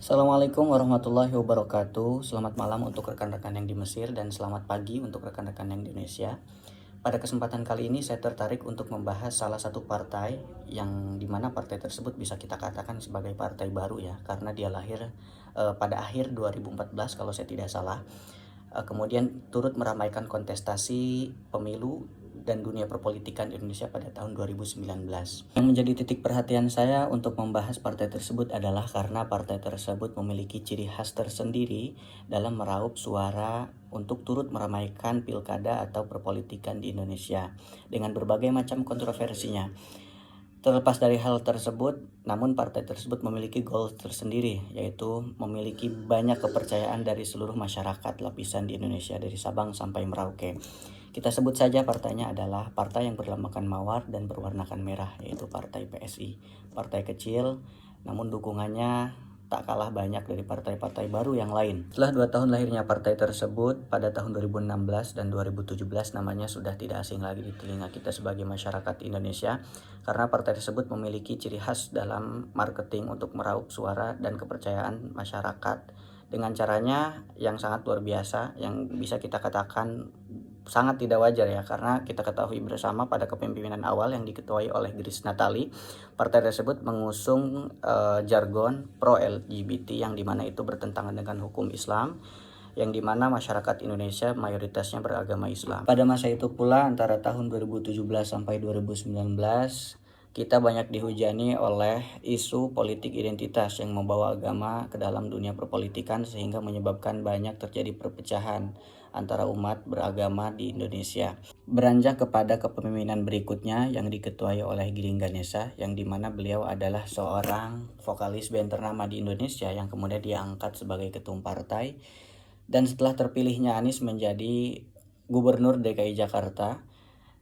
Assalamualaikum warahmatullahi wabarakatuh. Selamat malam untuk rekan-rekan yang di Mesir dan selamat pagi untuk rekan-rekan yang di Indonesia. Pada kesempatan kali ini saya tertarik untuk membahas salah satu partai yang dimana partai tersebut bisa kita katakan sebagai partai baru ya, karena dia lahir pada akhir 2014 kalau saya tidak salah. Kemudian turut meramaikan kontestasi pemilu dan dunia perpolitikan Indonesia pada tahun 2019. Yang menjadi titik perhatian saya untuk membahas partai tersebut adalah karena partai tersebut memiliki ciri khas tersendiri dalam meraup suara untuk turut meramaikan pilkada atau perpolitikan di Indonesia dengan berbagai macam kontroversinya. Terlepas dari hal tersebut, namun partai tersebut memiliki goal tersendiri, yaitu memiliki banyak kepercayaan dari seluruh masyarakat lapisan di Indonesia dari Sabang sampai Merauke. Kita sebut saja partainya adalah partai yang berlambangkan mawar dan berwarnakan merah, yaitu Partai PSI. Partai kecil, namun dukungannya tak kalah banyak dari partai-partai baru yang lain. Setelah 2 tahun lahirnya partai tersebut, pada tahun 2016 dan 2017 namanya sudah tidak asing lagi di telinga kita sebagai masyarakat Indonesia, karena partai tersebut memiliki ciri khas dalam marketing untuk meraup suara dan kepercayaan masyarakat dengan caranya yang sangat luar biasa, yang bisa kita katakan sangat tidak wajar ya, karena kita ketahui bersama pada kepemimpinan awal yang diketuai oleh Grace Natali, partai tersebut mengusung jargon pro LGBT yang dimana itu bertentangan dengan hukum Islam, yang dimana masyarakat Indonesia mayoritasnya beragama Islam. Pada masa itu pula antara tahun 2017 sampai 2019 kita banyak dihujani oleh isu politik identitas yang membawa agama ke dalam dunia perpolitikan sehingga menyebabkan banyak terjadi perpecahan antara umat beragama di Indonesia. Beranjak kepada kepemimpinan berikutnya yang diketuai oleh Giring Ganesa, yang dimana beliau adalah seorang vokalis band ternama di Indonesia yang kemudian diangkat sebagai ketum partai. Dan setelah terpilihnya Anies menjadi Gubernur DKI Jakarta,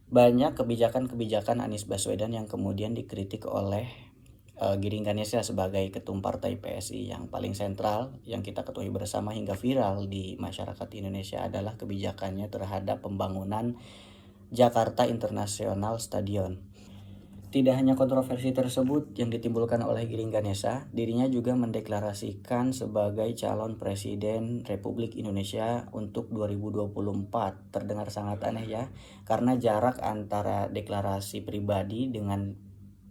banyak kebijakan-kebijakan Anies Baswedan yang kemudian dikritik oleh Giring Ganesa sebagai ketum partai PSI. Yang paling sentral yang kita ketahui bersama hingga viral di masyarakat Indonesia adalah kebijakannya terhadap pembangunan Jakarta International Stadion. Tidak hanya kontroversi tersebut yang ditimbulkan oleh Giring Ganesa, dirinya juga mendeklarasikan sebagai calon presiden Republik Indonesia untuk 2024. Terdengar sangat aneh ya, karena jarak antara deklarasi pribadi dengan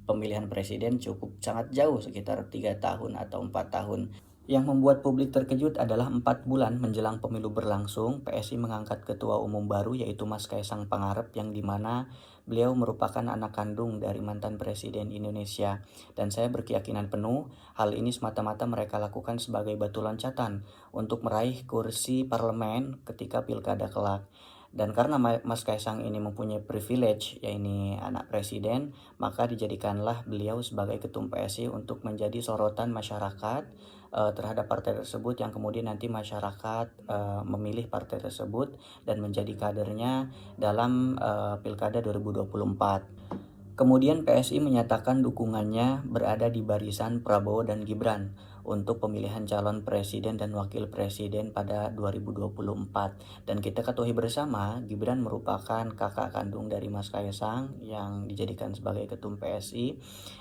pemilihan presiden cukup sangat jauh, sekitar 3 tahun atau 4 tahun. Yang membuat publik terkejut adalah 4 bulan menjelang pemilu berlangsung, PSI mengangkat ketua umum baru yaitu Mas Kaisang Pangarep, yang dimana beliau merupakan anak kandung dari mantan presiden Indonesia. Dan saya berkeyakinan penuh hal ini semata-mata mereka lakukan sebagai batu loncatan untuk meraih kursi parlemen ketika pilkada kelak. Dan karena Mas Kaisang ini mempunyai privilege, yaitu anak presiden, maka dijadikanlah beliau sebagai ketum PSI untuk menjadi sorotan masyarakat terhadap partai tersebut, yang kemudian nanti masyarakat memilih partai tersebut dan menjadi kadernya dalam Pilkada 2024. Kemudian PSI menyatakan dukungannya berada di barisan Prabowo dan Gibran untuk pemilihan calon presiden dan wakil presiden pada 2024. Dan kita ketahui bersama, Gibran merupakan kakak kandung dari Mas Kaisang yang dijadikan sebagai ketum PSI.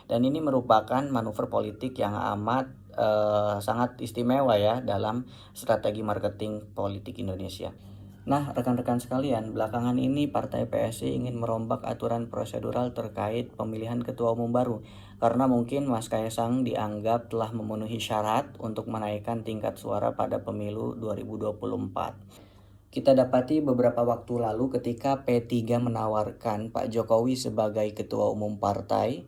Dan ini merupakan manuver politik yang amat sangat istimewa ya dalam strategi marketing politik Indonesia. Nah, rekan-rekan sekalian, belakangan ini Partai PSI ingin merombak aturan prosedural terkait pemilihan ketua umum baru, karena mungkin Mas Kaisang dianggap telah memenuhi syarat untuk menaikkan tingkat suara pada pemilu 2024. Kita dapati beberapa waktu lalu ketika P3 menawarkan Pak Jokowi sebagai ketua umum partai,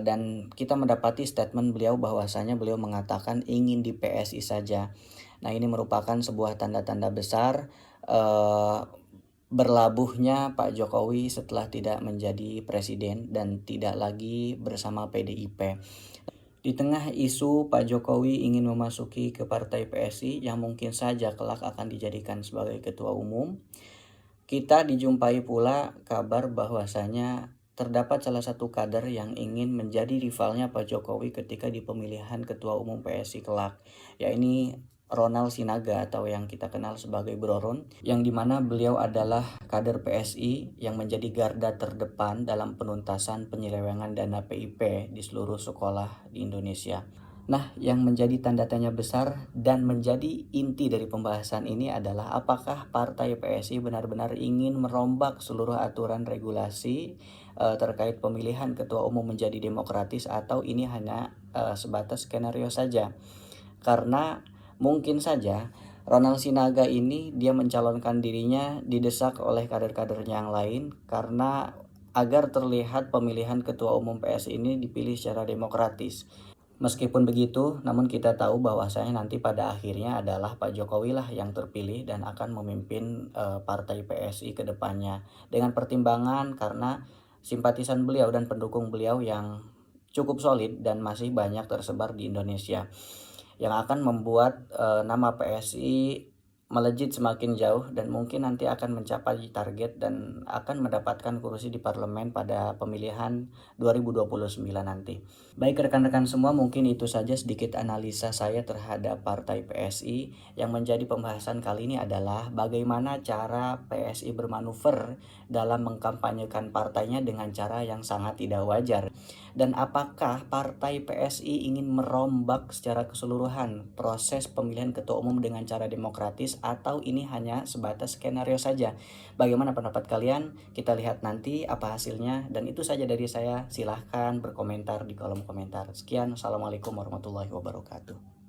dan kita mendapati statement beliau bahwasanya beliau mengatakan ingin di PSI saja. Nah, ini merupakan sebuah tanda-tanda besar berlabuhnya Pak Jokowi setelah tidak menjadi presiden dan tidak lagi bersama PDIP. Di tengah isu Pak Jokowi ingin memasuki ke partai PSI yang mungkin saja kelak akan dijadikan sebagai ketua umum, kita dijumpai pula kabar bahwasanya terdapat salah satu kader yang ingin menjadi rivalnya Pak Jokowi ketika di pemilihan ketua umum PSI kelak, yaitu Ronald Sinaga atau yang kita kenal sebagai Bro Ron, yang dimana beliau adalah kader PSI yang menjadi garda terdepan dalam penuntasan penyelewengan dana PIP di seluruh sekolah di Indonesia. Nah, yang menjadi tanda tanya besar dan menjadi inti dari pembahasan ini adalah apakah partai PSI benar-benar ingin merombak seluruh aturan regulasi terkait pemilihan ketua umum menjadi demokratis atau ini hanya sebatas skenario saja. Karena mungkin saja Ronald Sinaga ini dia mencalonkan dirinya didesak oleh kader-kadernya yang lain karena agar terlihat pemilihan ketua umum PSI ini dipilih secara demokratis. Meskipun begitu, namun kita tahu bahwasanya nanti pada akhirnya adalah Pak Jokowi lah yang terpilih dan akan memimpin partai PSI ke depannya. Dengan pertimbangan karena simpatisan beliau dan pendukung beliau yang cukup solid dan masih banyak tersebar di Indonesia, yang akan membuat nama PSI melejit semakin jauh dan mungkin nanti akan mencapai target dan akan mendapatkan kursi di parlemen pada pemilihan 2029 nanti. Baik rekan-rekan semua, mungkin itu saja sedikit analisa saya terhadap partai PSI. Yang menjadi pembahasan kali ini adalah bagaimana cara PSI bermanuver dalam mengkampanyekan partainya dengan cara yang sangat tidak wajar. Dan apakah partai PSI ingin merombak secara keseluruhan proses pemilihan ketua umum dengan cara demokratis atau ini hanya sebatas skenario saja? Bagaimana pendapat kalian? Kita lihat nanti apa hasilnya dan itu saja dari saya. Silahkan berkomentar di kolom komentar. Sekian, Assalamualaikum warahmatullahi wabarakatuh.